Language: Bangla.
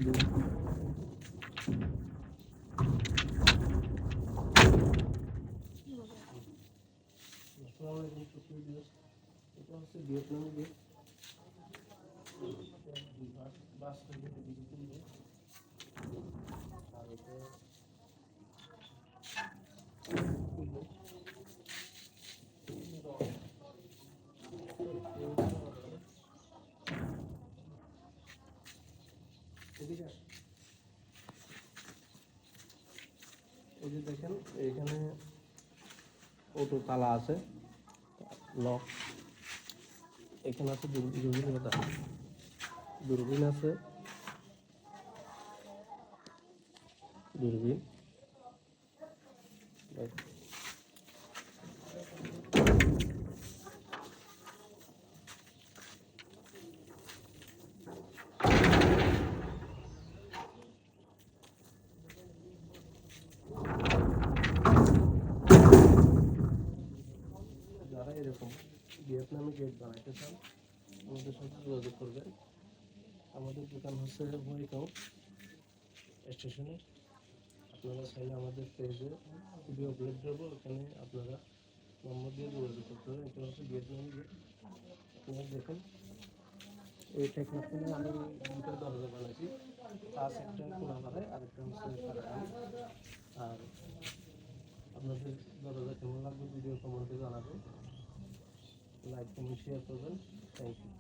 এটা হচ্ছে ভিয়েতনামি গেট। বাস আর এটা এই যে দেখেন এখানে অটো তালা আছে, লক। এখানে আছে দূরবীন আছে, দূরবীন। যারা এরকম ভিয়েতনামি গেট বানাইতে চান আমাদের সাথে যোগাযোগ করবেন। আমাদের দোকান হচ্ছে বইগাঁও স্টেশনে। আপনারা চাইলে আমাদের পেজে ভিডিও আপলোড দেবো, ওখানে আপনারা নম্বর দিয়ে যোগাযোগ করতে হবে। এটা হচ্ছে ভিয়েতনামি গেট। আপনারা দেখুন এই টেকনিকগুলো আমি দুটো দরজা বানাইছি, পাঁচ একটা খোলা বানাই, আরেকটা হচ্ছে কাটাকান। আর আপনাদের দরজা কেমন লাগবে ভিডিও কমেন্টে জানাবেন, লাইক কমেন্ট শেয়ার করবেন। Thank you.